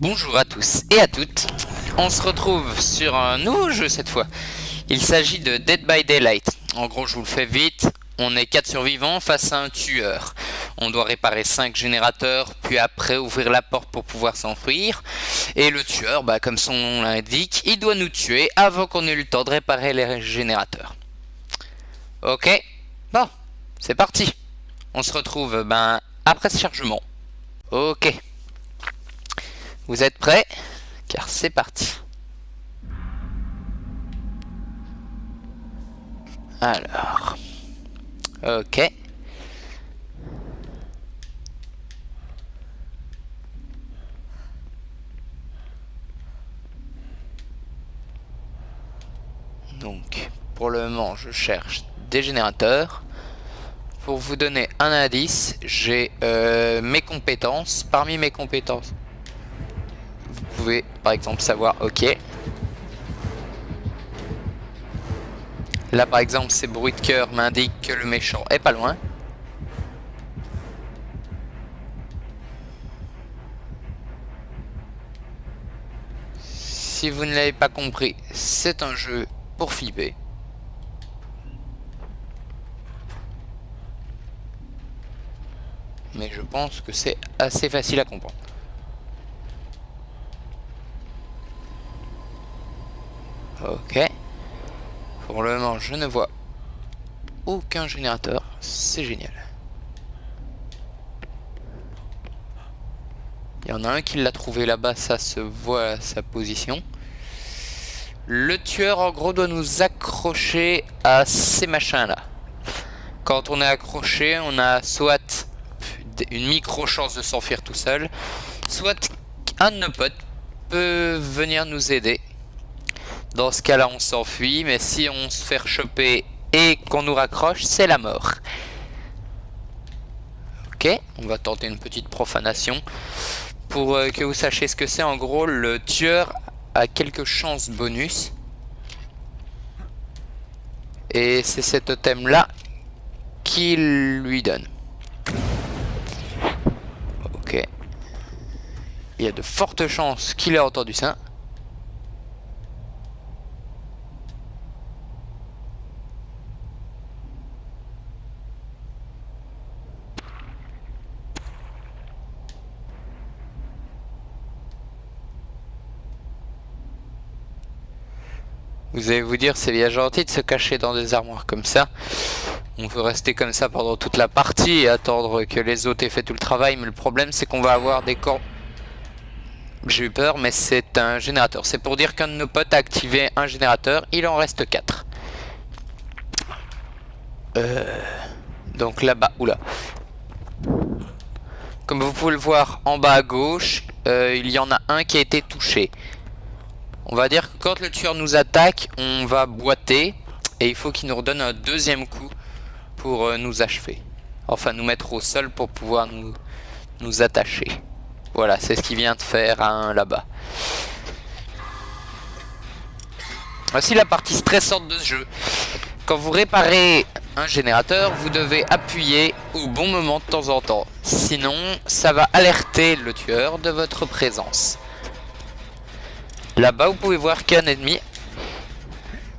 Bonjour à tous et à toutes, on se retrouve sur un nouveau jeu cette fois. Il s'agit de Dead by Daylight. En gros, je vous le fais vite, on est 4 survivants face à un tueur. On doit réparer 5 générateurs, puis après ouvrir la porte pour pouvoir s'enfuir. Et le tueur, comme son nom l'indique, il doit nous tuer avant qu'on ait eu le temps de réparer les générateurs. Ok, bon, c'est parti. On se retrouve après ce chargement. Ok. Vous êtes prêts? Car c'est parti. Alors. Ok. Donc, pour le moment, je cherche des générateurs. Pour vous donner un indice, j'ai mes compétences. Parmi mes compétences, vous pouvez par exemple savoir, ok. Là par exemple, ces bruits de cœur m'indiquent que le méchant est pas loin. Si vous ne l'avez pas compris, c'est un jeu pour flipper. Mais je pense que c'est assez facile à comprendre. Ok. Pour le moment, je ne vois aucun générateur. C'est génial. Il y en a un qui l'a trouvé là-bas, ça se voit à sa position. Le tueur, en gros, doit nous accrocher à ces machins-là. Quand on est accroché, on a soit une micro-chance de s'enfuir tout seul, soit un de nos potes peut venir nous aider. Dans ce cas-là, on s'enfuit, mais si on se fait choper et qu'on nous raccroche, c'est la mort. Ok, on va tenter une petite profanation. Pour que vous sachiez ce que c'est, en gros, le tueur a quelques chances bonus. Et c'est cet totem-là qu'il lui donne. Ok. Il y a de fortes chances qu'il ait entendu ça. Vous allez vous dire, c'est bien gentil de se cacher dans des armoires comme ça. On peut rester comme ça pendant toute la partie et attendre que les autres aient fait tout le travail. Mais le problème, c'est qu'on va avoir des corps... J'ai eu peur, mais c'est un générateur. C'est pour dire qu'un de nos potes a activé un générateur. Il en reste 4. Donc là-bas, oula. Comme vous pouvez le voir en bas à gauche, il y en a un qui a été touché. On va dire que quand le tueur nous attaque, on va boiter. Et il faut qu'il nous redonne un deuxième coup pour nous achever. Enfin, nous mettre au sol pour pouvoir nous attacher. Voilà, c'est ce qu'il vient de faire là-bas. Voici la partie stressante de ce jeu. Quand vous réparez un générateur, vous devez appuyer au bon moment de temps en temps. Sinon, ça va alerter le tueur de votre présence. Là-bas, vous pouvez voir qu'un ennemi.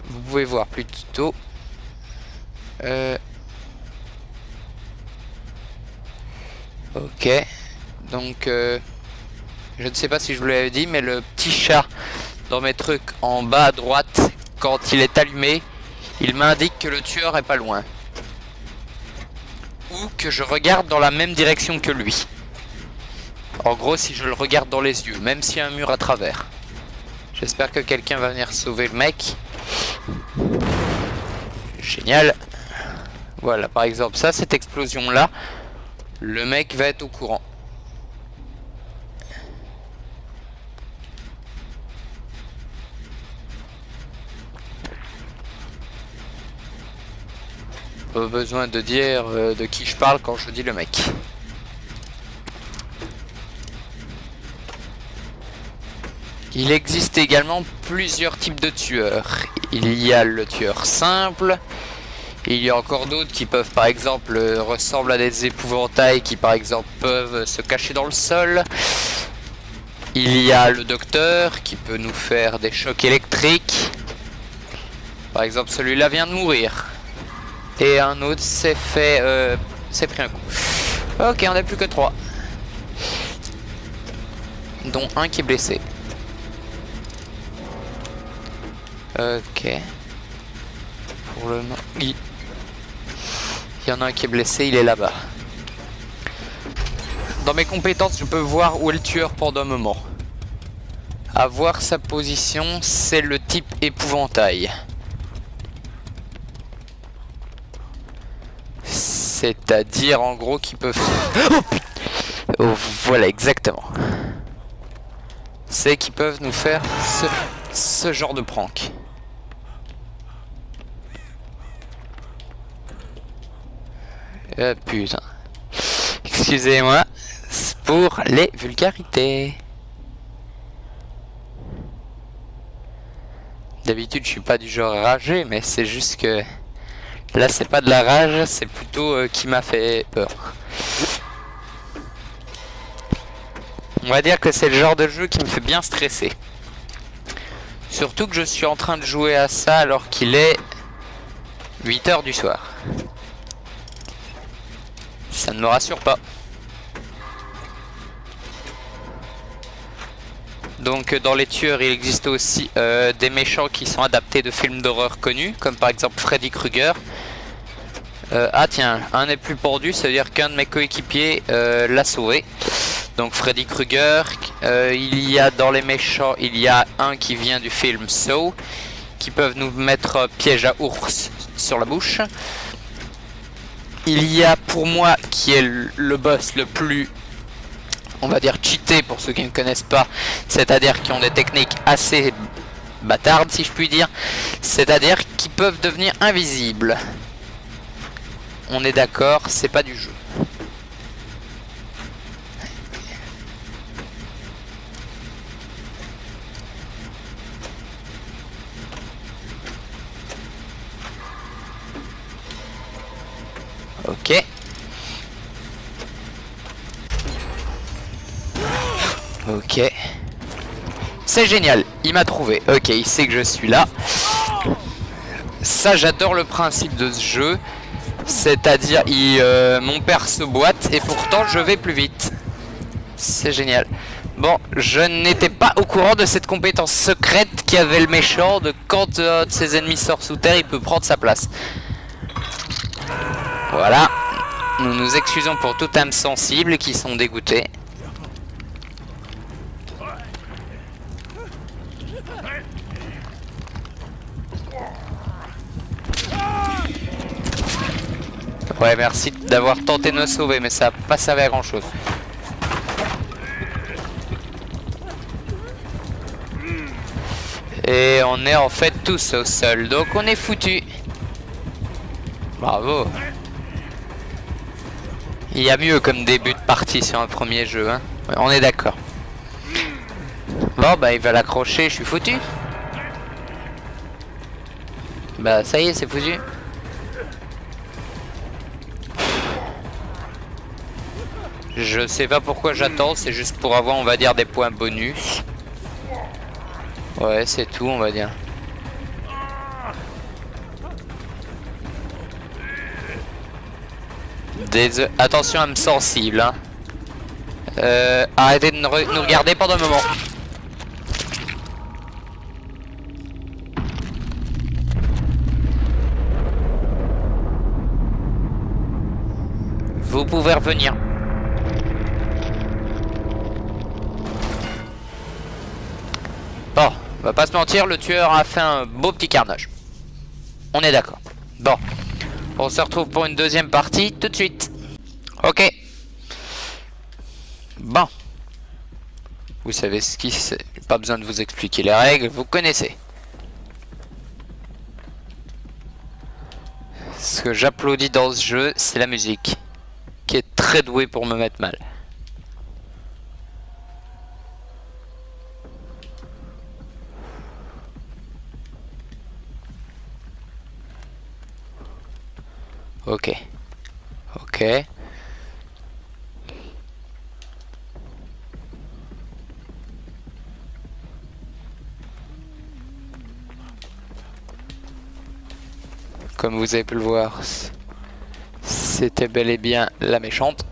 Vous pouvez voir plutôt... Ok. Donc, je ne sais pas si je vous l'avais dit, mais le petit chat dans mes trucs en bas à droite, quand il est allumé, il m'indique que le tueur est pas loin. Ou que je regarde dans la même direction que lui. En gros, si je le regarde dans les yeux, même s'il y a un mur à travers. J'espère que quelqu'un va venir sauver le mec. Génial. Voilà, par exemple, ça, cette explosion-là, le mec va être au courant. Pas besoin de dire de qui je parle quand je dis le mec. Il existe également plusieurs types de tueurs. Il y a le tueur simple. Il y a encore d'autres qui peuvent par exemple ressembler à des épouvantails qui par exemple peuvent se cacher dans le sol. Il y a le docteur qui peut nous faire des chocs électriques. Par exemple, celui-là vient de mourir. Et un autre s'est pris un coup. Ok, on n'a plus que 3. Dont un qui est blessé. Ok. Pour le moment, il y en a un qui est blessé, il est là-bas. Dans mes compétences, je peux voir où est le tueur pendant un moment. À voir sa position, c'est le type épouvantail. C'est-à-dire en gros qu'ils peuvent... Oh, voilà, exactement. C'est qu'ils peuvent nous faire ce genre de prank. Putain. Excusez-moi pour les vulgarités. D'habitude, je suis pas du genre ragé, mais c'est juste que là, c'est pas de la rage, c'est plutôt qui m'a fait peur. On va dire que c'est le genre de jeu qui me fait bien stresser. Surtout que je suis en train de jouer à ça alors qu'il est 8 h du soir. Ça ne me rassure pas. Donc dans les tueurs, il existe aussi des méchants qui sont adaptés de films d'horreur connus, comme par exemple Freddy Krueger. Ah tiens, un n'est plus pendu, ça veut dire qu'un de mes coéquipiers l'a sauvé. Donc Freddy Krueger, il y a dans les méchants, il y a un qui vient du film Saw, qui peuvent nous mettre piège à ours sur la bouche. Il y a pour moi qui est le boss le plus, on va dire cheaté pour ceux qui ne connaissent pas, c'est-à-dire qui ont des techniques assez bâtardes si je puis dire, c'est-à-dire qui peuvent devenir invisibles. On est d'accord, c'est pas du jeu. Ok. Ok. C'est génial, il m'a trouvé. Ok, il sait que je suis là. Ça, j'adore le principe de ce jeu. C'est-à-dire, mon père se boite et pourtant je vais plus vite. C'est génial. Bon, je n'étais pas au courant de cette compétence secrète qu'avait le méchant de quand de ses ennemis sort sous terre, il peut prendre sa place. Voilà. Nous nous excusons pour toute âme sensible qui sont dégoûtés. Ouais, merci d'avoir tenté de me sauver, mais ça n'a pas servi à grand chose. Et on est en fait tous au sol, donc on est foutu. Bravo. Il y a mieux comme début de partie sur un premier jeu, hein. Ouais, on est d'accord. Bon, bah il va l'accrocher, je suis foutu. Bah ça y est, c'est foutu. Je sais pas pourquoi j'attends, c'est juste pour avoir, on va dire, des points bonus. Ouais, c'est tout, on va dire. Attention à me sensible, hein. Arrêtez de nous regarder pendant un moment. Vous pouvez revenir. Bon, on va pas se mentir, le tueur a fait un beau petit carnage. On est d'accord. Bon, on se retrouve pour une deuxième partie tout de suite. Ok. Bon. Vous savez ce qui c'est. Pas besoin de vous expliquer les règles, vous connaissez. Ce que j'applaudis dans ce jeu, c'est la musique, qui est très douée pour me mettre mal. Ok. Ok. Comme vous avez pu le voir, c'était bel et bien la méchante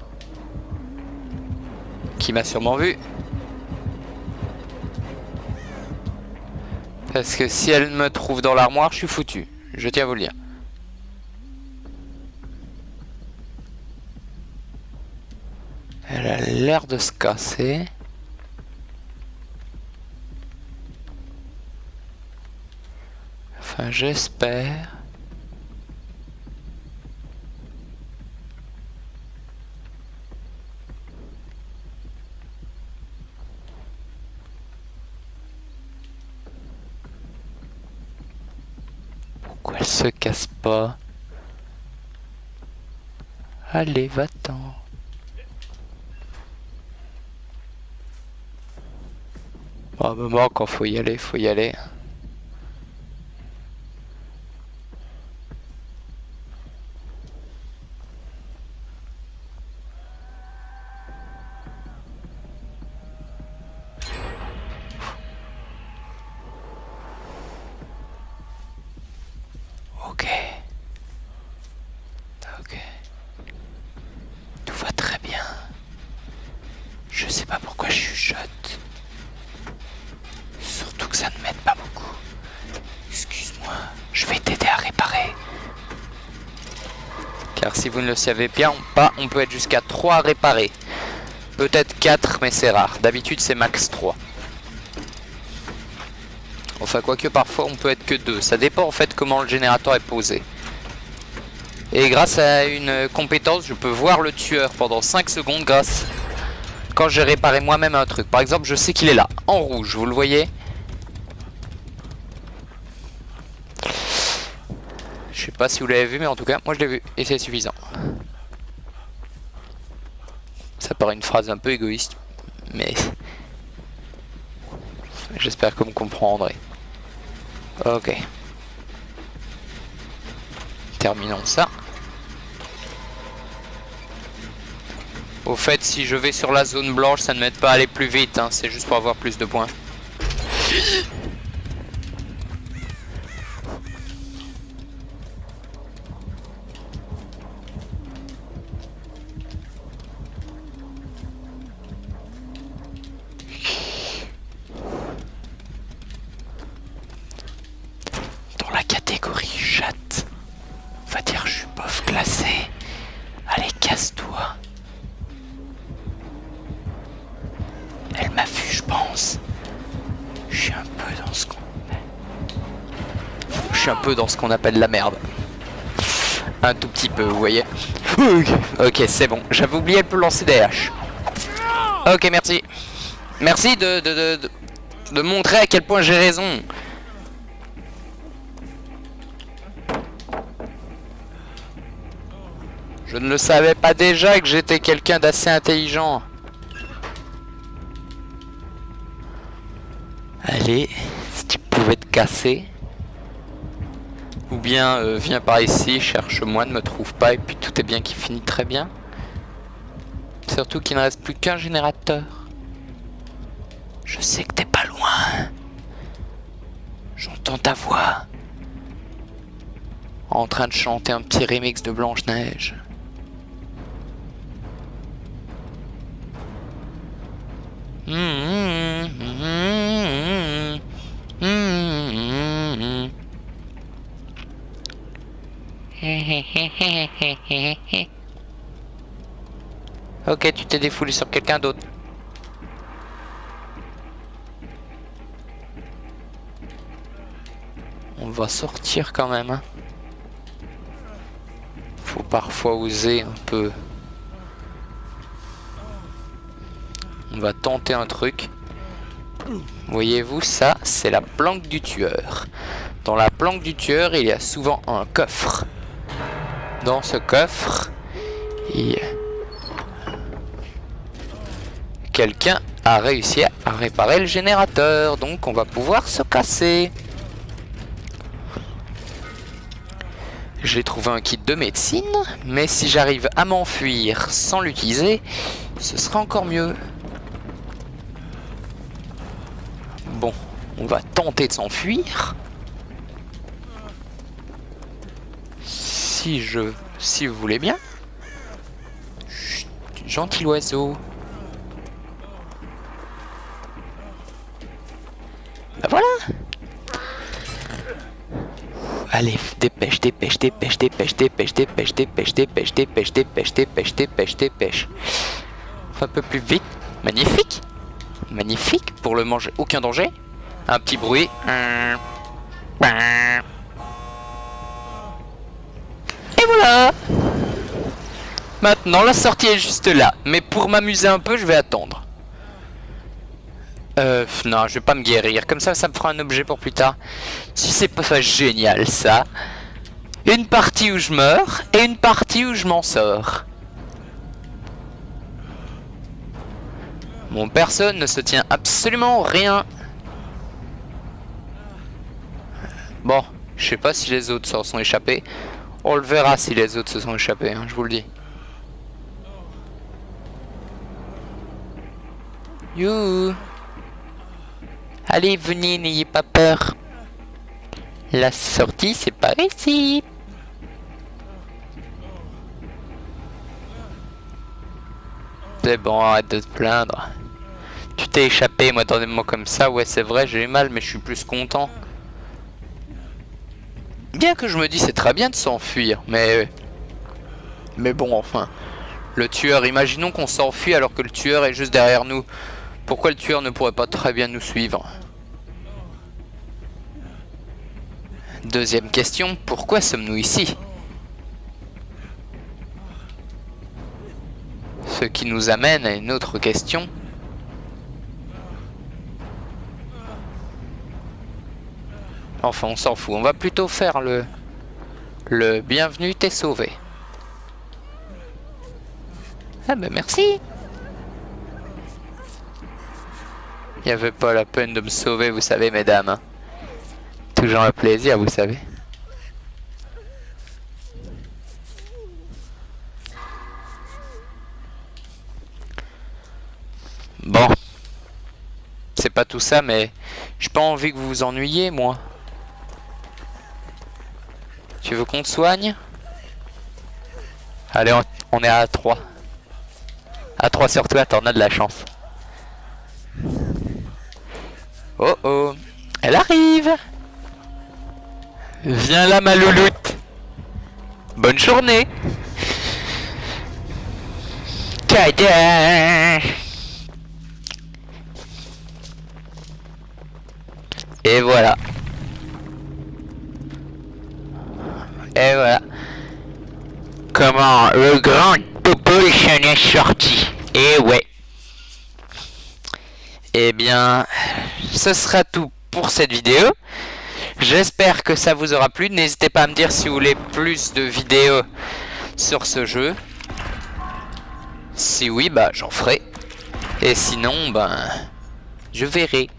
qui m'a sûrement vu. Parce que si elle me trouve dans l'armoire, je suis foutu. Je tiens à vous le dire. Elle a l'air de se casser. Enfin, j'espère. Pourquoi elle se casse pas? Allez, va-t'en. À un moment, quand faut y aller, faut y aller. Ok. Ok. Tout va très bien. Je sais pas pourquoi je chuchote. Surtout que ça ne m'aide pas beaucoup. Excuse-moi, je vais t'aider à réparer. Car si vous ne le savez bien pas, on peut être jusqu'à 3 à réparer. Peut-être 4, mais c'est rare. D'habitude, c'est max 3. Enfin, quoique parfois, on peut être que 2. Ça dépend en fait comment le générateur est posé. Et grâce à une compétence, je peux voir le tueur pendant 5 secondes grâce... Quand j'ai réparé moi-même un truc. Par exemple, je sais qu'il est là, en rouge, vous le voyez? Je sais pas si vous l'avez vu, mais en tout cas, moi je l'ai vu. Et c'est suffisant. Ça paraît une phrase un peu égoïste, mais... J'espère que vous me comprendrez. Ok. Terminons ça. Au fait, si je vais sur la zone blanche, ça ne m'aide pas à aller plus vite, hein. C'est juste pour avoir plus de points. Dans la catégorie chatte, on va dire que je suis bof classé. Allez, casse-toi. Elle m'a vu, je pense. Je suis un peu dans ce qu'on... Je suis un peu dans ce qu'on appelle la merde. Un tout petit peu, vous voyez. Ok, c'est bon. J'avais oublié, elle peut lancer des haches. Ok, merci. Merci de montrer à quel point j'ai raison. Je ne le savais pas déjà que j'étais quelqu'un d'assez intelligent. Allez, si tu pouvais te casser. Ou bien viens par ici, cherche-moi, ne me trouve pas, et puis tout est bien qui finit très bien. Surtout qu'il ne reste plus qu'un générateur. Je sais que t'es pas loin. J'entends ta voix. En train de chanter un petit remix de Blanche-Neige. Ok, tu t'es défoulé sur quelqu'un d'autre. On va sortir quand même, hein. Faut parfois oser un peu. On va tenter un truc. Voyez-vous, ça, c'est la planque du tueur. Dans la planque du tueur, il y a souvent un coffre. Dans ce coffre, quelqu'un a réussi à réparer le générateur. Donc, on va pouvoir se casser. J'ai trouvé un kit de médecine, mais si j'arrive à m'enfuir sans l'utiliser, ce sera encore mieux. Bon, on va tenter de s'enfuir. si vous voulez bien. Chut, gentil oiseau. Bah voilà. Allez, dépêche, dépêche, dépêche, dépêche, dépêche, dépêche, dépêche, dépêche, dépêche, dépêche, dépêche, dépêche, dépêche. Un peu plus vite. Magnifique. Magnifique. Pour le manger, aucun danger. Un petit bruit. Et voilà. Maintenant, la sortie est juste là. Mais pour m'amuser un peu, je vais attendre. Non, je vais pas me guérir. Comme ça me fera un objet pour plus tard. Si c'est pas génial, ça. Une partie où je meurs et une partie où je m'en sors. Mon perso ne se tient absolument rien. Bon, je sais pas si les autres s'en sont échappés. On le verra si les autres se sont échappés, hein, je vous le dis. Youhou. Allez, venez, n'ayez pas peur. La sortie, c'est par ici. C'est bon, arrête de te plaindre. Tu t'es échappé, moi, dans des moments comme ça. Ouais, c'est vrai, j'ai eu mal, mais je suis plus content. Bien que je me dis, c'est très bien de s'enfuir, mais bon, enfin. Le tueur, imaginons qu'on s'enfuit alors que le tueur est juste derrière nous. Pourquoi le tueur ne pourrait pas très bien nous suivre? Deuxième question, pourquoi sommes-nous ici? Ce qui nous amène à une autre question. Enfin, on s'en fout. On va plutôt faire le bienvenue, t'es sauvé. Ah ben merci. Il n'y avait pas la peine de me sauver, vous savez, mesdames. Toujours un plaisir, vous savez. Bon. C'est pas tout ça, mais j'ai pas envie que vous vous ennuyiez, moi. Tu veux qu'on te soigne? Allez, on est à 3. À 3 sur toi, t'en as de la chance. Oh oh, elle arrive. Viens là, ma louloute. Bonne journée. Tada. Et voilà. Et voilà. Comment le grand Population est sorti. Et ouais. Eh bien, ce sera tout pour cette vidéo. J'espère que ça vous aura plu. N'hésitez pas à me dire si vous voulez plus de vidéos sur ce jeu. Si oui, bah j'en ferai. Et sinon, ben, je verrai.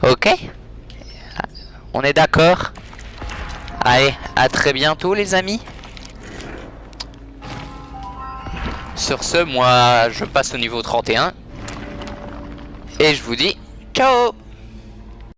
Ok? On est d'accord? Allez, à très bientôt les amis. Sur ce, moi, je passe au niveau 31. Et je vous dis ciao!